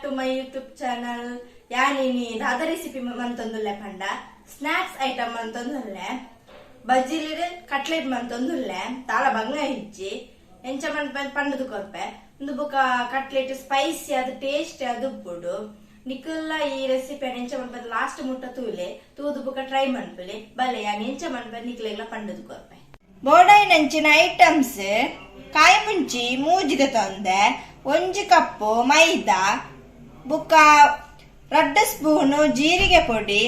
To my YouTube channel. ಯಾನಿ ದಾದ recipe ಮಂತೊಂದುಲ್ಲೆ ಪಂಡ ಸ್ನಾಕ್ಸ್ ಐಟಮ್ ಮಂತೊಂದುಲ್ಲೆ ಬಜ್ಜಿಲ್ ಕಟ್ಲೆಟ್ ಮಂತೊಂದುಲ್ಲೆ ತಾಳ ಬಂಗ ಇಜ್ಜಿ ಎಂಚ ಪಂಡದು ಕೊರ್ಪೆ ಒಂದು ಬುಕ್ಕ ಕಟ್ಲೆಟ್ ಸ್ಪೈಸಿ ಅದು ಟೇಸ್ಟ್ ಅದು ಉಪ್ಪುಡು ನಿಕಲ್ಲ ಈ ರೆಸಿಪಿ ಎಂಚ ಮನ್ಪದ ಲಾಸ್ಟ್ ಮುಟ್ಟ ತೂದು ಬುಕ್ಕ ಟ್ರೈ ಮನ್ಪಲೆ ಬಲೆ ಯಾನ್ ಎಂಚ ಮನ್ಪದ ನಿಕ್ಲೆಲ್ಲ ಪಂಡದು ಕೊರ್ಪೆ ಬೋಡೈನಂಚಿನ ಐಟಮ್ಸ್ ಕಾಯಿ ಮುಂಚಿ ಮೂಜಿದ ತೊಂದೆ 1 ಕಪ್ಪು ಮೈದಾ ಬುಕ್ಕ 2 ಸ್ಪೂನು ಜೀರಿಗೆ ಪೊಡಿ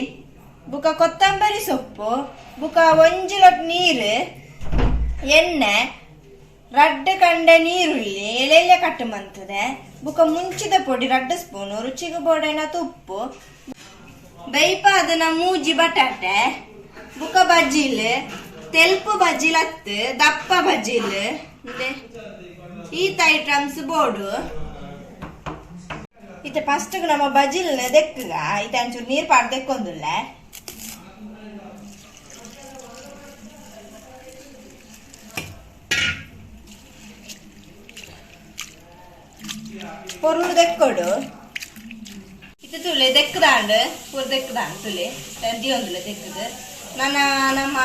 ಬುಕ್ಕ ಕೊತ್ತಂಬರಿ ಸೊಪ್ಪು ಬುಕ್ಕ 1 ಲೋಟ ನೀರು ಎಣ್ಣೆ 2 ಕಂಡೆ ನೀರುಳ್ಳಿ ಎಲೆಲೆ ಕಟ್ಟು ಮಂತದೆ ಬುಕ್ಕ ಮುಂಚಿದ ಪೊಡಿ 2 ಸ್ಪೂನು ರುಚಿಗೆ ಬೋಡೈನ ತುಪ್ಪು ಬೈಪಾದನ ಮೂಜಿ ಬಟಾಟೆ ಬುಕ್ಕ ಬಜ್ಜಿಲ್ ತೆಲ್ಪು ಬಜ್ಜಿಲ್ ಹತ್ತು ದಪ್ಪ ಬಜ್ಜಿಲ್ ಈತ ಐಟಮ್ಸ್ ಬೋರ್ಡು ಇತ್ತೆ ಫಸ್ಟ್ ನಮ್ಮ ಬಜಿಲ್ ದೆಕ್ಕಗ ಇತ್ತ ಒಂಚೂರು ನೀರ್ ಪಾಡ್ ದೆಕ್ಕೊಂದುಲ್ಲ ಪೊರ್ಲು ದೆಕ್ಕೊಡು ಇತ್ತು ತುಲೆ ದೆಕ್ಕದಾಂಡ್ ಪೂರ್ ದೆಕ್ಕದಾಂಡ್ ತುಲೆ ತಂದಿ ಒಂದುಲೆ ದೆಕ್ಕದು ನನ್ನ ನಮ್ಮ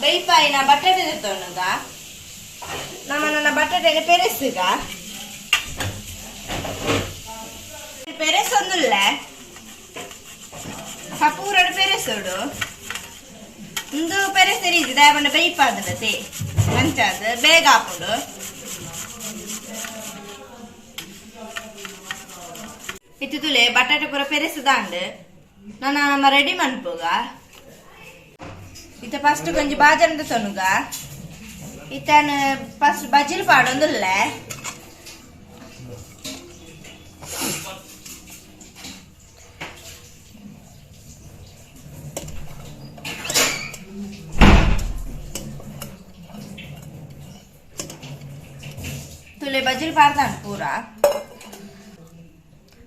ಬೈಪಾಯಿನ ಬಟಾಟೆ ತೆತ್ತೊಂಡುಗ ನನ್ನ ಬಟಾಟೆಗೆ ಪೆರೆಸ್ಗ ಪೆರೆಸೊಂದುಲ್ಲ ಕಪೂರಡು ಪೆರೆಸೋಡು ಒಂದು ಪೆರೆಸರಿದ್ದು ದಾಯಬಂಡ ಬೈಪಾದತೆ ಮಂಚಾದ ಬೇಗ ಹಾಕೊಂಡು ಇತ್ತು ತುಲೆ ಬಟಾಟೆ ಪೂರ ಪೆರೆಸದಾಂಡ್ ನಾನು ನಮ್ಮ ರೆಡಿ ಮನ್ಪೋಗ ಇತ್ತ ಫಸ್ಟ್ ಕೊಂಚ ಬಾಜಂದ ತೊನುಗ ಇತನ ಫಸ್ಟ್ ಬಜಿಲ್ ಪಾಡೊಂದುಲ್ಲ ತುಲೆ ಬಜಿಲ್ ಪಾಡ್ತಾನ ಪೂರ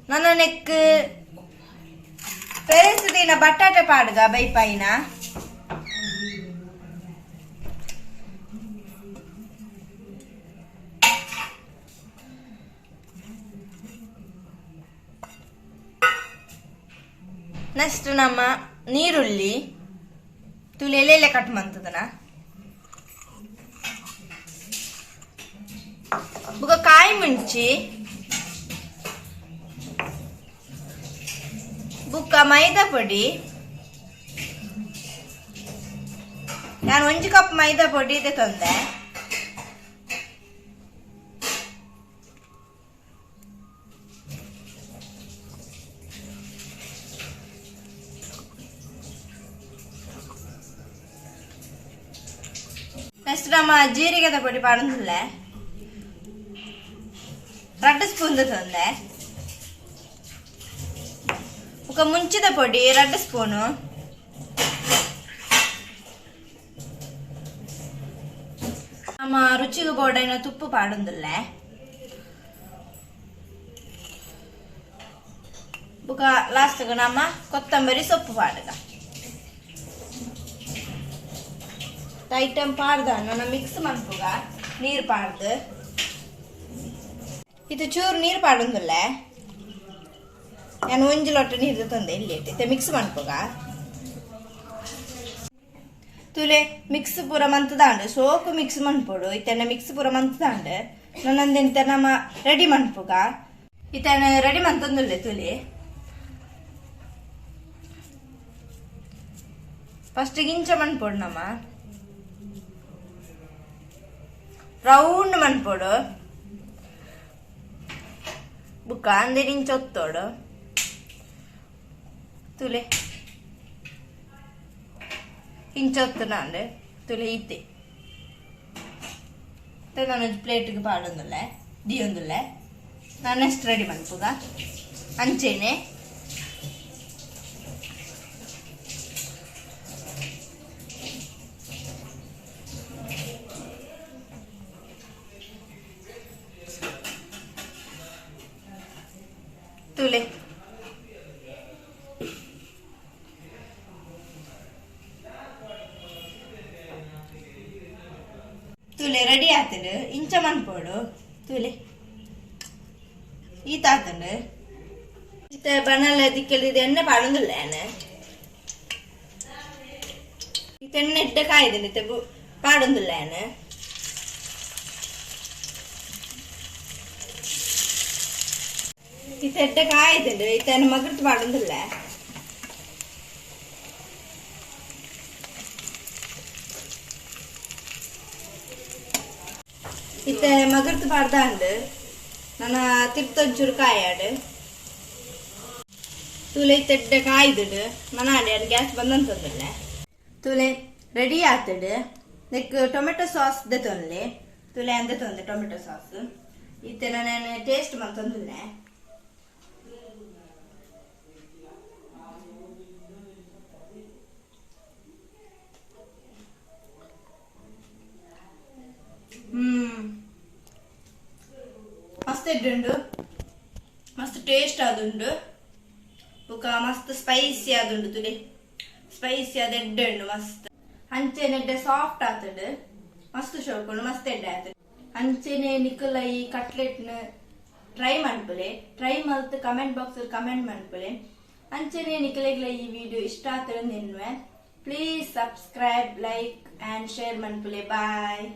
ನನ್ನ ನೆಕ್ ಪೆರೆಸದಿನ ಬಟಾಟೆ ಪಾಡ್ಗ ಬೈಪಾಯಿನ ನೆಕ್ಸ್ಟ್ ನಮ್ಮ ನೀರುಳ್ಳಿ ತುಳಿ ಎಲೆ ಕಟ್ ಮಂತದನ ಬುಕ್ಕ ಕಾಯಿ ಮುಂಚಿ ಬುಕ್ಕ ಮೈದಾ ಪೊಡಿ ನಾನು 1 ಕಪ್ ಮೈದಾ ಪೊಡಿ ಇದೆ ತಂದೆ ನೆಕ್ಸ್ಟ್ ನಮ್ಮ ಜೀರಿಗೆ ಪೊಡಿ ಪಾಡೊಂದುಲ್ಲ 2 ಸ್ಪೂನ್ ತಂದೆ ఒక ಮುಂಚಿದ ಪೊಡಿ 2 ಸ್ಪೂನು ನಮ್ಮ ರುಚಿಗೆ ಬೋಡೈನ ತುಪ್ಪು ಪಾಡೊಂದುಲ್ಲ ಬುಕ ಲಾಸ್ಟ್ ನಮ್ಮ ಕೊತ್ತಂಬರಿ ಸೊಪ್ಪು ಪಾಡಗ ಐಟಮ್ ಪಾಡ್ದ ನಾನು ಮಿಕ್ಸ್ ಮನ್ಪುಗ ನೀರು ಪಾಡ್ದು ಇದು ಚೂರು ನೀರು ಪಾಡೊಂದುಲ್ಲ ನಾನು 1 ಲೋಟ ನೀರು ತಂದೆ ಇಲ್ಲಿ ಇಟ್ಟೆ ಮಿಕ್ಸ್ ಮನ್ಪುಗ ತುಲೆ ಮಿಕ್ಸ್ ಪೂರ ಮಂತದಾಂಡ್ ಸೋಕು ಮಿಕ್ಸ್ ಮನ್ಪೊಡು ಇತನ ಮಿಕ್ಸ್ ಪೂರ ಮಂತದಾಂಡ್ ನನ್ನಂದೆಂತ ನಮ್ಮ ರೆಡಿ ಮನ್ಪುಗ ಇತನ ರೆಡಿ ಮಂತಂದುಲ್ಲೆ ತುಲೆ ಫಸ್ಟ್ ಗಿಂಚ ಮನ್ಪೊಡು ನಮ್ಮ ರೌಂಡ್ ಮನ್ಪೊಡು ಬುಕ್ಕ ಅಂದೆರಿಂಚ ಒತ್ತೋಡು ತುಲೆ ಇಂಚೊತ್ತು ನಾಂಡೆ ತುಲೆ ಇತ್ತೆ ನಾನು ಪ್ಲೇಟ್ಗೆ ಪಾಡೊಂದುಲ್ಲ ದಿಯೊಂದುಲ್ಲ ನಾನು ಎಷ್ಟು ರೆಡಿ ಮನ್ಪುಗ ಅಂಚೆನೆ ತುಲೆ ತುಲೆ ರೆಡಿ ಆತಡು ಇಂಚ ಮನ್ಪೋಡು ತುಲೆ ಈ ತಾತಂಡು ಇತ್ತೆ ಬಣ್ಣಲ್ಲ ದಿಕ್ಕೆಲ್ದಿದೆ ಎಣ್ಣೆ ಪಾಡೊಂದಿಲ್ಲ ಏನೆ ಇತ್ತೆ ಎಣ್ಣೆ ಎಡ್ಡೆ ಕಾಯ್ದೆ ಇತ್ತೆ ಪಾಡೊಂದಿಲ್ಲ ಏನೆ ಇತ್ತೆ ಎಡ್ಡೆ ಕಾಯ್ದೆ ಇತ್ತೆ ಮಗರ್ತು ಪಾಡೊಂದಿಲ್ಲ ಇತ್ತೆ ಮಗರ್ತು ಪಾಡ್ದಾಂಡ್ ನನ್ನ ತಿರ್ತೊಂಚೂರು ಕಾಯಾಡು ತುಲೆ ತೆಡ್ಡೆ ಕಾಯ್ದಿಡು ಮನಾಡಿ ಅದು ಗ್ಯಾಸ್ ಬಂದಂತಂದಿಲ್ಲ ತುಲೆ ರೆಡಿ ಆತಡು ನೆಕ್ ಟೊಮೆಟೊ ಸಾಸ್ ದೆತೊನ್ಲೆ ತುಲೆ ಅಂದೆ ತೊಂದೆ ಟೊಮೆಟೊ ಸಾಸ್ ಇತ್ತೆ ನಾನು ಟೇಸ್ಟ್ ಮಂತಂದಿಲ್ಲ ಮಸ್ತ್ ಎಡ್ಡುಂಡು ಮಸ್ತ್ ಟೇಸ್ಟ್ ಆದುಂಡು ಬೊಕ ಮಸ್ತ್ ಸ್ಪೈಸಿ ಆದುಂಡು ತುಲೆ ಸ್ಪೈಸಿ ಆದ ಎಡ್ಡುಂಡು ಮಸ್ತ್ ಅಂಚೆನೆ ಎಡ್ಡೆ ಸಾಫ್ಟ್ ಆತುಂಡು ಮಸ್ತ್ ಶೋಕುಂಡು ಮಸ್ತ್ ಎಡ್ಡೆ ಆತುಂಡು ಅಂಚೆನೆ ನಿಕುಲ ಈ ಕಟ್ಲೆಟ್ ನ ಟ್ರೈ ಮನ್ಪುಲೆ ಟ್ರೈ ಮಲ್ತ್ ಕಮೆಂಟ್ ಬಾಕ್ಸ್ ಕಮೆಂಟ್ ಮನ್ಪುಲೆ ಅಂಚೆನೆ ನಿಕಲೆಗ್ಲ ಈ ವಿಡಿಯೋ ಇಷ್ಟ ಆತುಂಡು ಎನ್ನುವೆ please subscribe like and share ಮನ್ಪುಲೆ ಬಾಯ್.